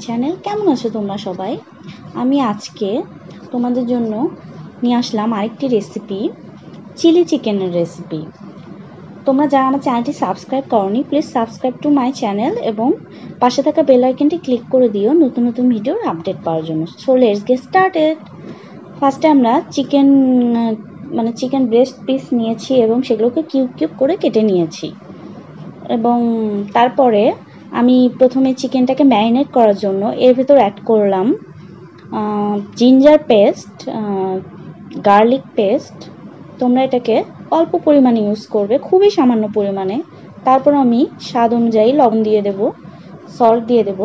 Channel. কেমন আছো তোমরা সবাই? আমি আজকে তোমাদের জন্য নিয়ে আসলাম আরেকটি রেসিপি, চিলি চিকেনের রেসিপি। তোমরা যারা আমার চ্যানেলটি সাবস্ক্রাইব করোনি, please subscribe to my channel এবং পাশে থাকা বেল আইকনটি ক্লিক করে দিও নতুন নতুন ভিডিওর আপডেট পাওয়ার জন্য। So let's get started. ফার্স্টে আমরা চিকেন ব্রেস্ট পিস নিয়েছি এবং সেগুলোকে কিউব কিউব করে কেটে নিয়েছি। এবং তারপরে আমি প্রথমে চিকেনটাকে ম্যারিনেট করার জন্য এর ভেতর অ্যাড করলাম জিঞ্জার পেস্ট, গার্লিক পেস্ট। তোমরা এটাকে অল্প পরিমাণে ইউজ করবে, খুবই সামান্য পরিমাণে। তারপর আমি স্বাদ অনুযায়ী লবণ দিয়ে দেব, সল্ট দিয়ে দেব।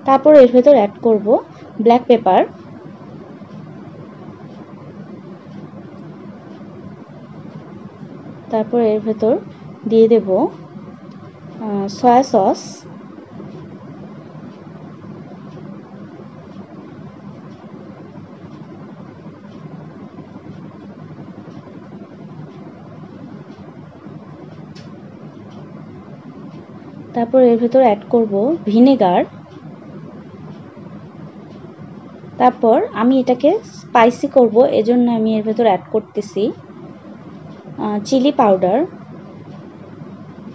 তারপর এর ভেতর অ্যাড করব ব্ল্যাক পেপার, তারপর এর ভেতর দিয়ে দেব সয়া সস, তারপর এর ভেতর অ্যাড করব ভিনেগার। তারপর আমি এটাকে স্পাইসি করব, এজন্য আমি এর ভেতর অ্যাড করতেছি চিলি পাউডার।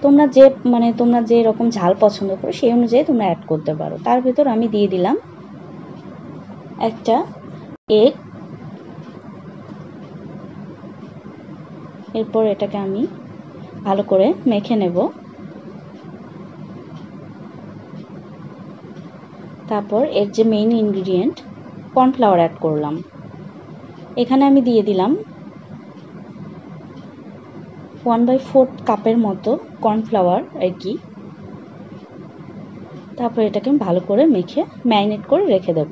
তোমরা যে রকম ঝাল পছন্দ করো সেই অনুযায়ী তোমরা অ্যাড করতে পারো। তার ভেতর আমি দিয়ে দিলাম একটা এগ। এরপর এটাকে আমি ভালো করে মেখে নেব। তারপর এর যে মেইন ইনগ্রিডিয়েন্ট কর্নফ্লাওয়ার অ্যাড করলাম। এখানে আমি দিয়ে দিলাম 1/4 কাপের মতো কর্নফ্লাওয়ার আর কি। তারপর এটাকে ভালো করে মেখে ম্যারিনেট করে রেখে দেব।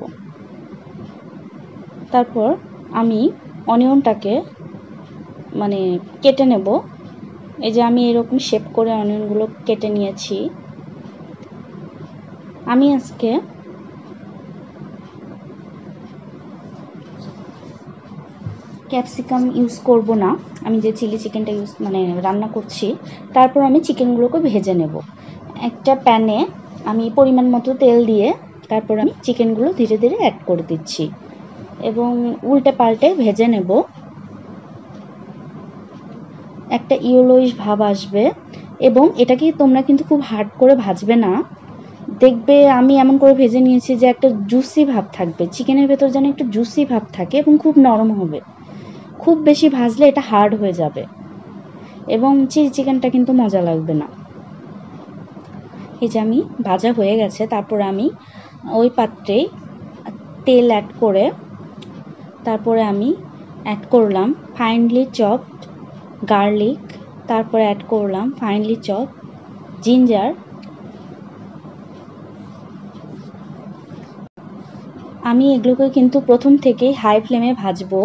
তারপর আমি অনিয়নটাকে কেটে নেব। এই যে আমি এরকম শেপ করে অনিয়নগুলো কেটে নিয়েছি। আমি আজকে ক্যাপসিকাম ইউজ করব না, আমি যে চিলি চিকেনটা রান্না করছি। তারপর আমি চিকেনগুলোকে ভেজে নেব। একটা প্যানে আমি পরিমাণ মতো তেল দিয়ে তারপর আমি চিকেনগুলো ধীরে ধীরে অ্যাড করে দিচ্ছি এবং উল্টে পাল্টে ভেজে নেব। একটা ইয়েলোইশ ভাব আসবে এবং এটাকে তোমরা কিন্তু খুব হার্ড করে ভাজবে না। দেখবে আমি এমন করে ভেজে নিয়েছি যে একটা জুসি ভাব থাকবে, চিকেনের ভেতর যেন একটু জুসি ভাব থাকে এবং খুব নরম হবে। খুব বেশি ভাজলে এটা হার্ড হয়ে যাবে এবং চিলি চিকেনটা কিন্তু মজা লাগবে না। এই যে আমি ভাজা হয়ে গেছে। তারপর আমি ওই পাত্রে তেল অ্যাড করে তারপরে আমি অ্যাড করলাম ফাইনলি চপড গার্লিক, তারপরে অ্যাড করলাম ফাইনলি চপ জিঞ্জার। আমি এগুলোকে কিন্তু প্রথম থেকেই হাই ফ্লেমে ভাজবো,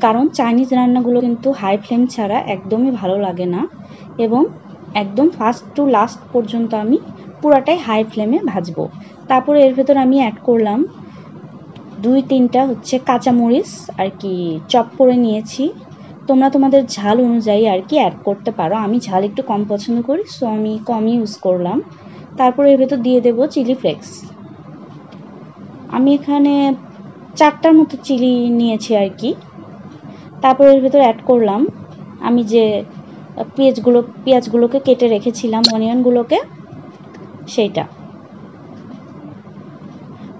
কারণ চাইনিজ রান্নাগুলো কিন্তু হাই ফ্লেম ছাড়া একদমই ভালো লাগে না। এবং একদম ফার্স্ট টু লাস্ট পর্যন্ত আমি পুরাটাই হাই ফ্লেমে ভাজবো। তারপরে এর ভেতর আমি অ্যাড করলাম 2-3টা কাঁচামরিচ আর কি চপ করে নিয়েছি। তোমরা তোমাদের ঝাল অনুযায়ী আর কি অ্যাড করতে পারো। আমি ঝাল একটু কম পছন্দ করি, সো আমি কমই ইউজ করলাম। তারপরে এর ভেতর দিয়ে দেব চিলি ফ্লেক্স। আমি এখানে 4টার মতো চিলি নিয়েছি আর কি। তারপর এর ভেতর অ্যাড করলাম আমি যে পেঁয়াজগুলোকে কেটে রেখেছিলাম, অনিয়নগুলোকে, সেইটা।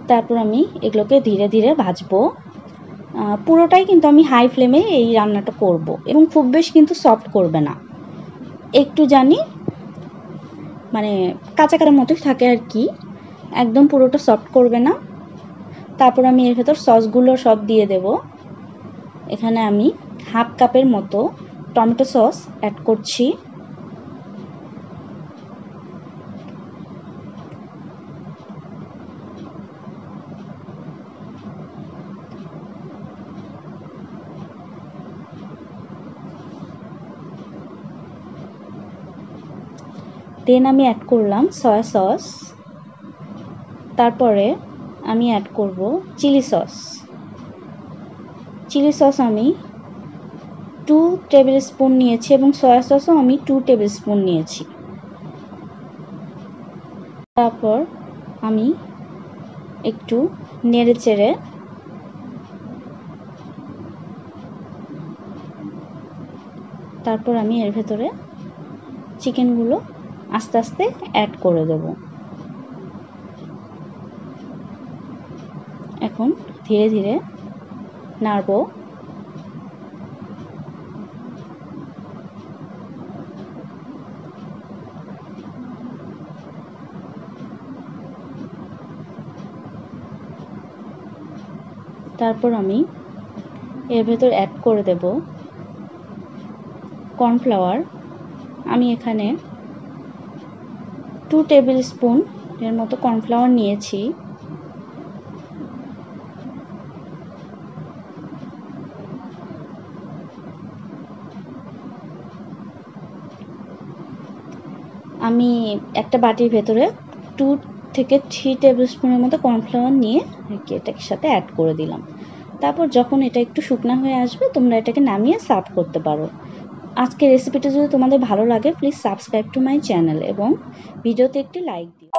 তারপর আমি এগুলোকে ধীরে ধীরে ভাজবো। পুরোটাই কিন্তু আমি হাই ফ্লেমে এই রান্নাটা করব এবং খুব বেশি কিন্তু সফট করবে না, একটু কাঁচা কাঁচা মতোই থাকে আর কি, একদম পুরোটা সফট করবে না। তারপর আমি এর ভেতর সসগুলো সব দিয়ে দেব। এখানে আমি 1/2 কাপের মতো টমেটো সস অ্যাড করছি। দেন আমি অ্যাড করলাম সয়া সস। তারপরে আমি অ্যাড করব চিলি সস। চিলি সস আমি 2 টেবিল স্পুন নিয়েছি এবং সয়া সসও আমি 2 টেবিল স্পুন নিয়েছি। তারপর আমি একটু নেড়ে চেড়ে তারপর আমি এর ভেতরে চিকেনগুলো আস্তে আস্তে অ্যাড করে দেব। এখন ধীরে ধীরে নাড়বো। তারপর আমি এর ভেতর অ্যাড করে দেব কর্নফ্লাওয়ার। আমি এখানে 2 টেবিল স্পুন এর মতো কর্নফ্লাওয়ার নিয়েছি। আমি একটা বাটির ভেতরে 2 থেকে 3 টেবিল স্পুনের মতো কর্নফ্লাওয়ার নিয়ে এটার সাথে অ্যাড করে দিলাম। তারপর যখন এটা একটু শুকনা হয়ে আসবে তোমরা এটাকে নামিয়ে সার্ভ করতে পারো। আজকের রেসিপিটা যদি তোমাদের ভালো লাগে please subscribe to my channel এবং ভিডিওতে একটি লাইক দিও।